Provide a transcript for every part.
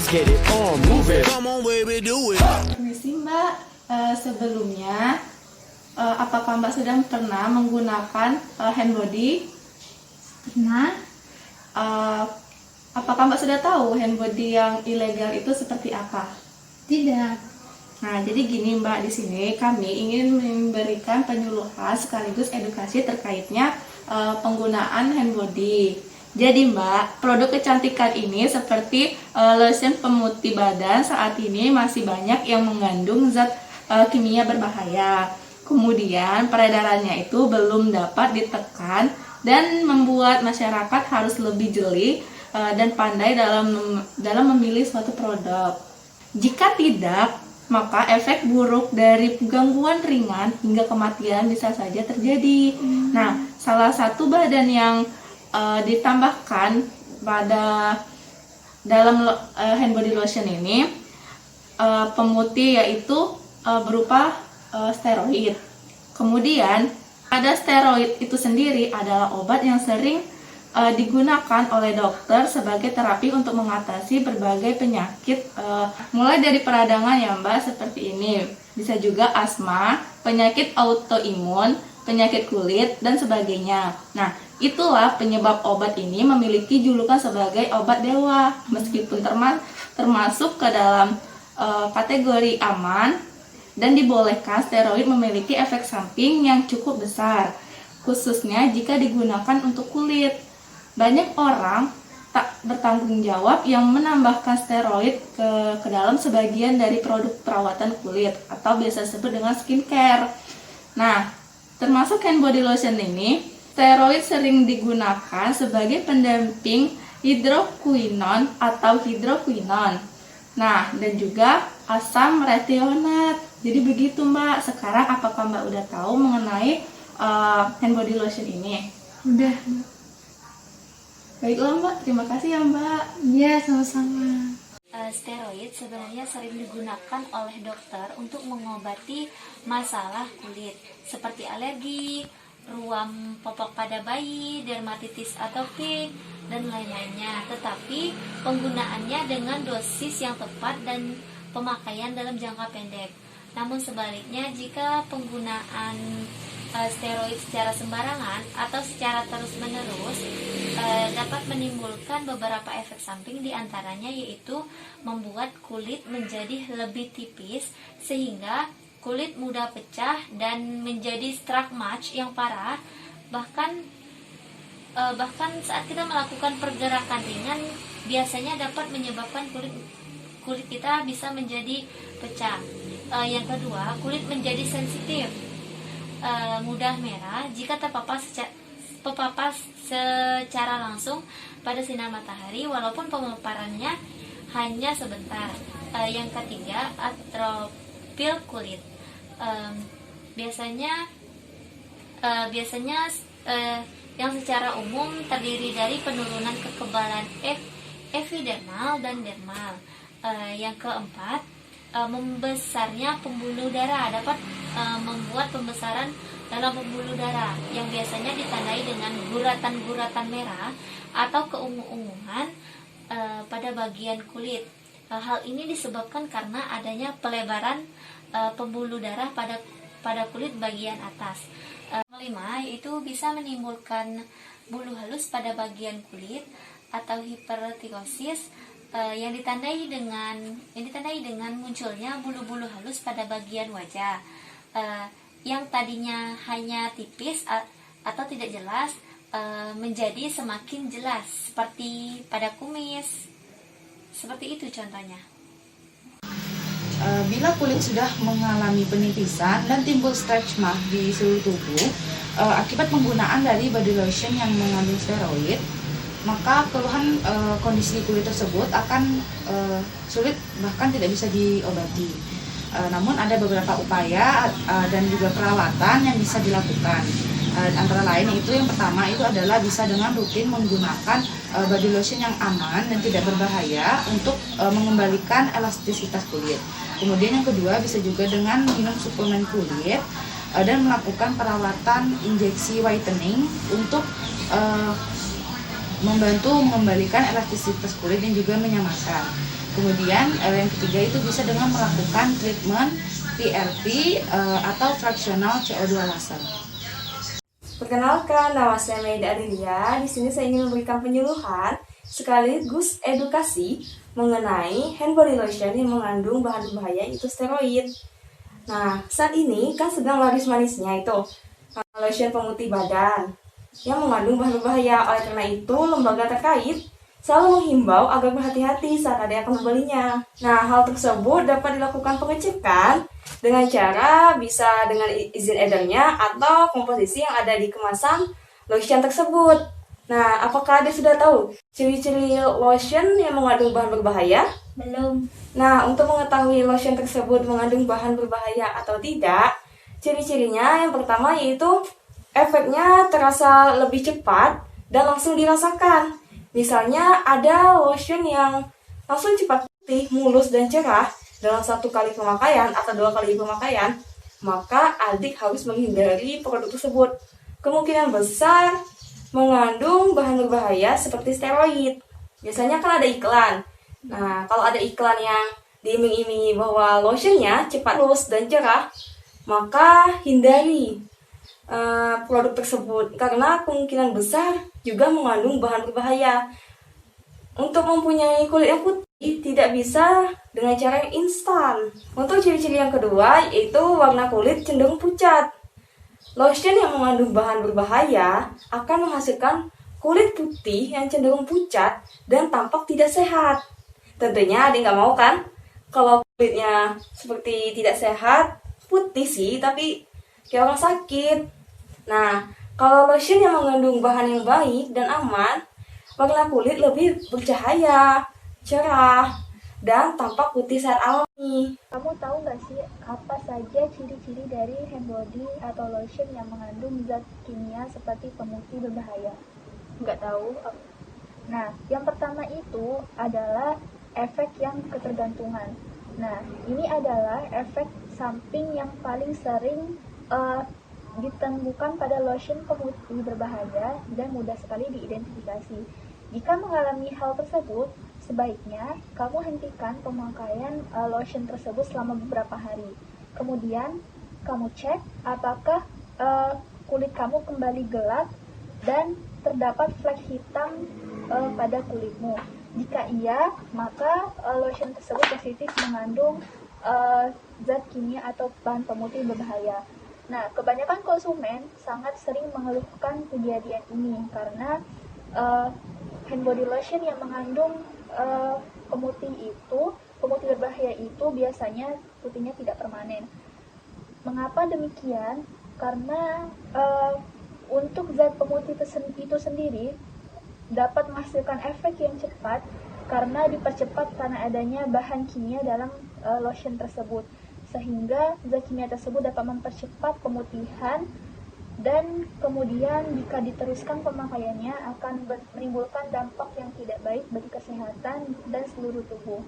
let's get it on, move it. Come on, baby, do it. Permisi Mbak, sebelumnya apakah Mbak sudah pernah menggunakan hand body? Pernah? Apakah Mbak sudah tahu hand body yang ilegal itu seperti apa? Tidak. Nah, jadi gini Mbak, di sini kami ingin memberikan penyuluhan sekaligus edukasi terkaitnya penggunaan hand body. Jadi Mbak, produk kecantikan ini seperti lotion pemutih badan saat ini masih banyak yang mengandung zat kimia berbahaya. Kemudian peredarannya itu belum dapat ditekan dan membuat masyarakat harus lebih jeli dan pandai dalam memilih suatu produk. Jika tidak, maka efek buruk dari gangguan ringan hingga kematian bisa saja terjadi. Nah, salah satu badan yang ditambahkan pada dalam hand body lotion ini pemutih, yaitu berupa steroid. Kemudian pada steroid itu sendiri adalah obat yang sering digunakan oleh dokter sebagai terapi untuk mengatasi berbagai penyakit, mulai dari peradangan ya Mbak, seperti ini. Bisa juga asma, penyakit autoimun, penyakit kulit, dan sebagainya. Nah, itulah penyebab obat ini memiliki julukan sebagai obat dewa, meskipun termasuk ke dalam kategori aman dan dibolehkan. Steroid memiliki efek samping yang cukup besar, khususnya jika digunakan untuk kulit. Banyak orang tak bertanggung jawab yang menambahkan steroid ke dalam sebagian dari produk perawatan kulit atau biasa disebut dengan skincare. Nah, termasuk hand body lotion ini, steroid sering digunakan sebagai pendamping hidroquinon atau hidroquinon. Nah, dan juga asam retinol. Jadi begitu Mbak. Sekarang apakah Mbak udah tahu mengenai hand body lotion ini? Udah. Baiklah Mbak, terima kasih ya Mbak. Iya, sama-sama. Steroid sebenarnya sering digunakan oleh dokter untuk mengobati masalah kulit seperti alergi, ruam popok pada bayi, dermatitis atopik, dan lain-lainnya. Tetapi penggunaannya dengan dosis yang tepat dan pemakaian dalam jangka pendek. Namun sebaliknya, jika penggunaan steroid secara sembarangan atau secara terus-menerus dapat menimbulkan beberapa efek samping, diantaranya yaitu membuat kulit menjadi lebih tipis sehingga kulit mudah pecah dan menjadi struck match yang parah. Bahkan saat kita melakukan pergerakan ringan biasanya dapat menyebabkan kulit kita bisa menjadi pecah. Yang kedua, kulit menjadi sensitif, mudah merah jika terpapar secara langsung pada sinar matahari walaupun pemaparannya hanya sebentar. Yang ketiga, atropil kulit. Biasanya yang secara umum terdiri dari penurunan kekebalan epidermal dan dermal. Yang keempat, membesarnya pembuluh darah dapat membuat pembesaran dalam pembuluh darah yang biasanya ditandai dengan guratan-guratan merah atau keungu-unguan pada bagian kulit. Hal ini disebabkan karena adanya pelebaran pembuluh darah pada kulit bagian atas. Kelima, yaitu bisa menimbulkan bulu halus pada bagian kulit atau hipertrichosis yang ditandai dengan munculnya bulu-bulu halus pada bagian wajah yang tadinya hanya tipis atau tidak jelas menjadi semakin jelas seperti pada kumis. Seperti itu contohnya. Bila kulit sudah mengalami penipisan dan timbul stretch mark di seluruh tubuh akibat penggunaan dari body lotion yang mengandung steroid, maka keluhan kondisi kulit tersebut akan sulit bahkan tidak bisa diobati. Namun ada beberapa upaya dan juga perawatan yang bisa dilakukan. Antara lain itu yang pertama itu adalah bisa dengan rutin menggunakan body lotion yang aman dan tidak berbahaya untuk mengembalikan elastisitas kulit. Kemudian yang kedua bisa juga dengan minum suplemen kulit dan melakukan perawatan injeksi whitening untuk membantu mengembalikan elastisitas kulit dan juga menyamarkan. Kemudian yang ketiga itu bisa dengan melakukan treatment PRP atau fractional CO2 laser. Perkenalkan, nama saya Meida Arilia. Di sini saya ingin memberikan penyuluhan sekaligus edukasi mengenai hand body lotion yang mengandung bahan berbahaya yaitu steroid. Nah, saat ini kan sedang laris manisnya itu lotion pemutih badan yang mengandung bahan berbahaya. Oleh karena itu, lembaga terkait selalu menghimbau agar berhati-hati saat ada yang akan membelinya. Nah, hal tersebut dapat dilakukan pengecekan dengan cara bisa dengan izin edarnya atau komposisi yang ada di kemasan lotion tersebut. Nah, apakah Anda sudah tahu ciri-ciri lotion yang mengandung bahan berbahaya? Belum. Nah, untuk mengetahui lotion tersebut mengandung bahan berbahaya atau tidak, ciri-cirinya yang pertama yaitu efeknya terasa lebih cepat dan langsung dirasakan. Misalnya ada lotion yang langsung cepat putih, mulus, dan cerah dalam 1 kali pemakaian atau 2 kali pemakaian, maka adik harus menghindari produk tersebut. Kemungkinan besar mengandung bahan berbahaya seperti steroid. Biasanya kan ada iklan. Nah, kalau ada iklan yang diiming-imingi bahwa lotionnya cepat mulus dan cerah, maka hindari produk tersebut karena kemungkinan besar juga mengandung bahan berbahaya. Untuk mempunyai kulit yang putih tidak bisa dengan cara yang instan. Untuk ciri-ciri yang kedua yaitu warna kulit cenderung pucat. Lotion yang mengandung bahan berbahaya akan menghasilkan kulit putih yang cenderung pucat dan tampak tidak sehat. Tentunya adik nggak mau kan kalau kulitnya seperti tidak sehat, putih sih tapi kayak orang sakit. Nah, kalau lotion yang mengandung bahan yang baik dan aman, warna kulit lebih bercahaya, cerah, dan tampak putih saat alami. Kamu tahu nggak sih apa saja ciri-ciri dari hand body atau lotion yang mengandung zat kimia seperti pemutih berbahaya? Nggak tahu. Nah, yang pertama itu adalah efek yang ketergantungan. Nah, ini adalah efek samping yang paling sering ditemukan pada lotion pemutih berbahaya dan mudah sekali diidentifikasi. Jika mengalami hal tersebut, sebaiknya kamu hentikan pemakaian lotion tersebut selama beberapa hari. Kemudian, kamu cek apakah kulit kamu kembali gelap dan terdapat flek hitam pada kulitmu. Jika iya, maka lotion tersebut positif mengandung zat kimia atau bahan pemutih berbahaya. Nah, kebanyakan konsumen sangat sering mengeluhkan kejadian ini karena hand body lotion yang mengandung pemutih berbahaya itu biasanya putihnya tidak permanen. Mengapa demikian? Karena untuk zat pemutih itu sendiri dapat menghasilkan efek yang cepat karena dipercepat karena adanya bahan kimia dalam lotion tersebut, sehingga zat kimia tersebut dapat mempercepat pemutihan dan kemudian jika diteruskan pemakaiannya akan menimbulkan dampak yang tidak baik bagi kesehatan dan seluruh tubuh.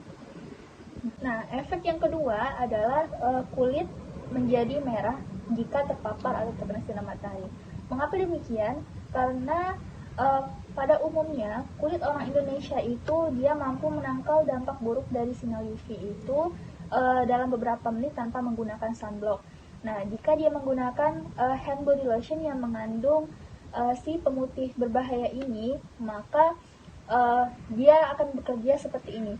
Nah, efek yang kedua adalah kulit menjadi merah jika terpapar atau terkena sinar matahari. Mengapa demikian? Karena pada umumnya kulit orang Indonesia itu dia mampu menangkal dampak buruk dari sinar UV itu dalam beberapa menit tanpa menggunakan sunblock. Nah, jika dia menggunakan hand body lotion yang mengandung si pemutih berbahaya ini, maka dia akan bekerja seperti ini.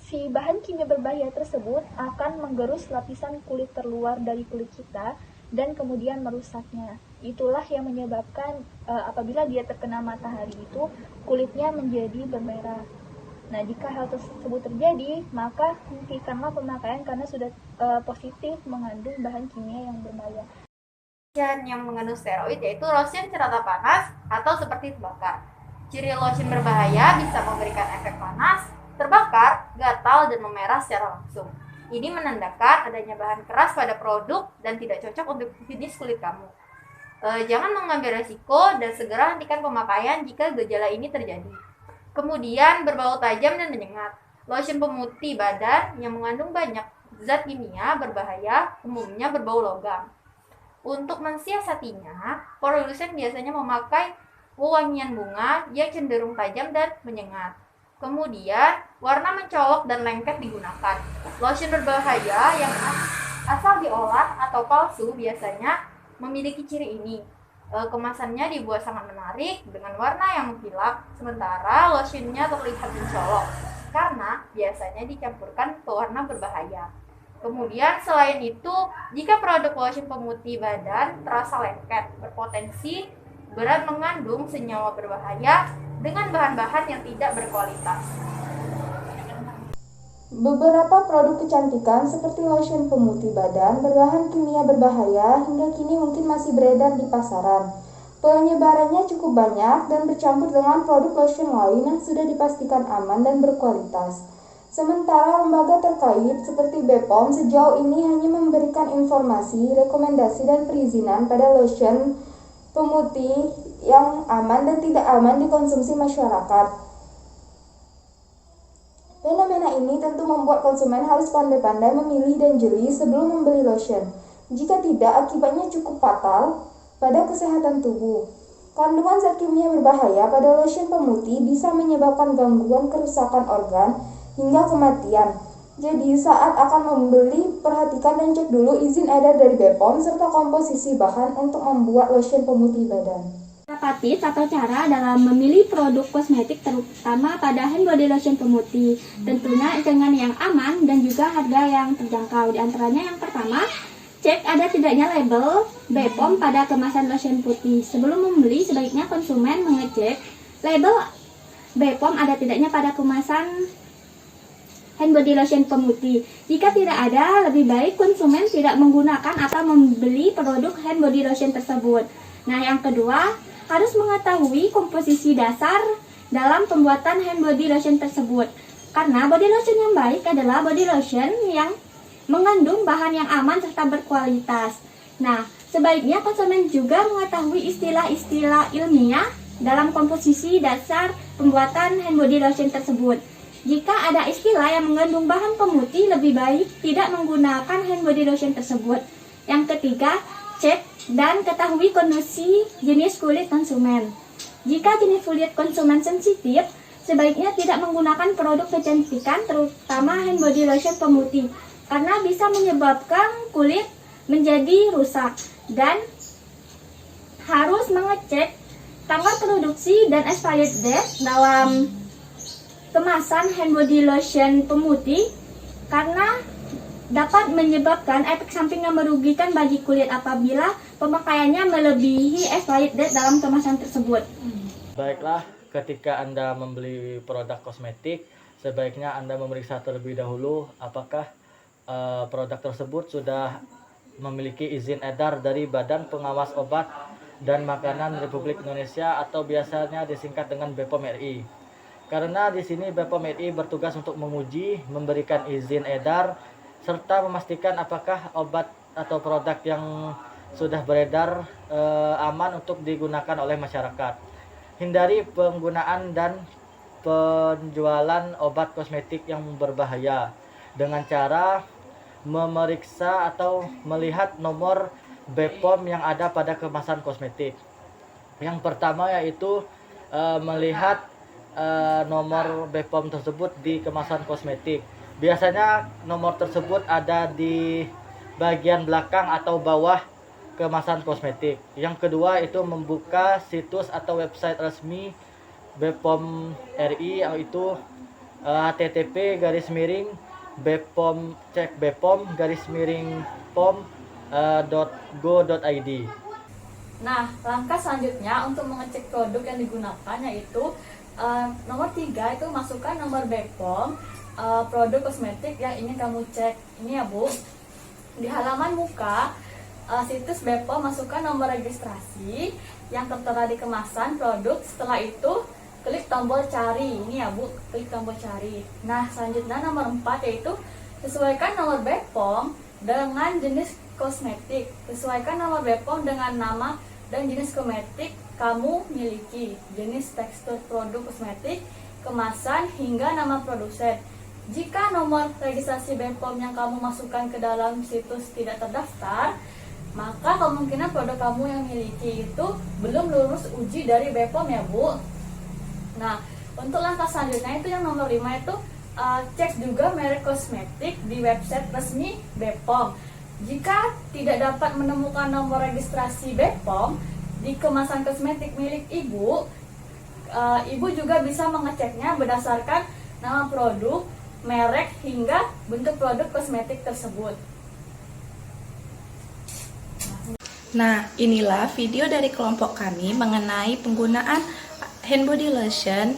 Si bahan kimia berbahaya tersebut akan menggerus lapisan kulit terluar dari kulit kita dan kemudian merusaknya. Itulah yang menyebabkan apabila dia terkena matahari itu kulitnya menjadi bermerah. Nah, jika hal tersebut terjadi, maka hentikanlah pemakaian karena sudah positif mengandung bahan kimia yang berbahaya. Lotion yang mengandung steroid yaitu lotion cerata panas atau seperti terbakar. Ciri lotion berbahaya bisa memberikan efek panas, terbakar, gatal, dan memerah secara langsung. Ini menandakan adanya bahan keras pada produk dan tidak cocok untuk jenis kulit kamu. Jangan mengambil resiko dan segera hentikan pemakaian jika gejala ini terjadi. Kemudian berbau tajam dan menyengat. Lotion pemutih badan yang mengandung banyak zat kimia berbahaya umumnya berbau logam. Untuk mensiasatinya, produsen biasanya memakai wewangian bunga yang cenderung tajam dan menyengat. Kemudian warna mencolok dan lengket digunakan. Lotion berbahaya yang asal diolah atau palsu biasanya memiliki ciri ini. Kemasannya dibuat sangat menarik dengan warna yang mengkilap, sementara lotionnya terlihat mencolok karena biasanya dicampurkan pewarna berbahaya. Kemudian selain itu, jika produk lotion pemutih badan terasa lengket, berpotensi berat mengandung senyawa berbahaya dengan bahan-bahan yang tidak berkualitas. Beberapa produk kecantikan seperti lotion pemutih badan berbahan kimia berbahaya hingga kini mungkin masih beredar di pasaran. Penyebarannya cukup banyak dan bercampur dengan produk lotion lain yang sudah dipastikan aman dan berkualitas. Sementara lembaga terkait seperti BPOM sejauh ini hanya memberikan informasi, rekomendasi, dan perizinan pada lotion pemutih yang aman dan tidak aman dikonsumsi masyarakat. Fenomena ini tentu membuat konsumen harus pandai-pandai memilih dan jeli sebelum membeli lotion. Jika tidak, akibatnya cukup fatal pada kesehatan tubuh. Kandungan zat kimia berbahaya pada lotion pemutih bisa menyebabkan gangguan kerusakan organ hingga kematian. Jadi saat akan membeli, perhatikan dan cek dulu izin edar dari BPOM serta komposisi bahan untuk membuat lotion pemutih badan. Beberapa tips atau cara dalam memilih produk kosmetik terutama pada hand body lotion pemutih. Tentunya dengan yang aman dan juga harga yang terjangkau. Di antaranya yang pertama, cek ada tidaknya label BPOM pada kemasan lotion putih. Sebelum membeli, sebaiknya konsumen mengecek label BPOM ada tidaknya pada kemasan hand body lotion pemutih. Jika tidak ada, lebih baik konsumen tidak menggunakan atau membeli produk hand body lotion tersebut. Nah, yang kedua, harus mengetahui komposisi dasar dalam pembuatan hand body lotion tersebut. Karena body lotion yang baik adalah body lotion yang mengandung bahan yang aman serta berkualitas. Nah, sebaiknya konsumen juga mengetahui istilah-istilah ilmiah dalam komposisi dasar pembuatan hand body lotion tersebut. Jika ada istilah yang mengandung bahan pemutih, lebih baik tidak menggunakan hand body lotion tersebut. Yang ketiga, cek dan ketahui kondisi jenis kulit konsumen. Jika jenis kulit konsumen sensitif, sebaiknya tidak menggunakan produk kecantikan, terutama hand body lotion pemutih, karena bisa menyebabkan kulit menjadi rusak. Dan harus mengecek tanggal produksi dan expired date dalam kemasan hand body lotion pemutih karena dapat menyebabkan efek samping yang merugikan bagi kulit apabila pemakaiannya melebihi expired date dalam kemasan tersebut. Baiklah, ketika Anda membeli produk kosmetik, sebaiknya Anda memeriksa terlebih dahulu apakah produk tersebut sudah memiliki izin edar dari Badan Pengawas Obat dan Makanan Republik Indonesia atau biasanya disingkat dengan BPOM RI. Karena di sini BPOM RI bertugas untuk menguji, memberikan izin edar, serta memastikan apakah obat atau produk yang sudah beredar aman untuk digunakan oleh masyarakat. Hindari penggunaan dan penjualan obat kosmetik yang berbahaya dengan cara memeriksa atau melihat nomor BPOM yang ada pada kemasan kosmetik. Yang pertama yaitu melihat nomor BPOM tersebut di kemasan kosmetik. Biasanya nomor tersebut ada di bagian belakang atau bawah kemasan kosmetik. Yang kedua itu membuka situs atau website resmi BPOM RI, yaitu http://bpom-pom.go.id. Nah, langkah selanjutnya untuk mengecek produk yang digunakan yaitu nomor 3 itu masukkan nomor BPOM produk kosmetik yang ingin kamu cek. Ini ya Bu, di halaman muka situs BPOM masukkan nomor registrasi yang tertera di kemasan produk. Setelah itu klik tombol cari. Ini ya Bu, klik tombol cari. Nah, selanjutnya nomor 4 yaitu sesuaikan nomor BPOM dengan jenis kosmetik. Sesuaikan nomor BPOM dengan nama dan jenis kosmetik kamu miliki, jenis tekstur produk kosmetik, kemasan, hingga nama produsen. Jika nomor registrasi BPOM yang kamu masukkan ke dalam situs tidak terdaftar, maka kemungkinan produk kamu yang miliki itu belum lulus uji dari BPOM ya Bu. Nah, untuk langkah selanjutnya itu yang nomor 5 itu cek juga merek kosmetik di website resmi BPOM. Jika tidak dapat menemukan nomor registrasi BPOM di kemasan kosmetik milik Ibu, Ibu juga bisa mengeceknya berdasarkan nama produk, merek, hingga bentuk produk kosmetik tersebut. Nah, inilah video dari kelompok kami mengenai penggunaan hand body lotion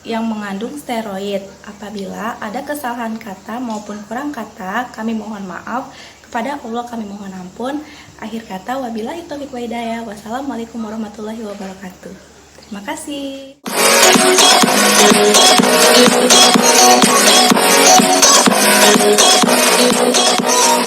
yang mengandung steroid. Apabila ada kesalahan kata maupun kurang kata, kami mohon maaf. Kepada Allah kami mohon ampun. Akhir kata, wabillahi taufiq wa hidayah. Wassalamualaikum warahmatullahi wabarakatuh. Terima kasih.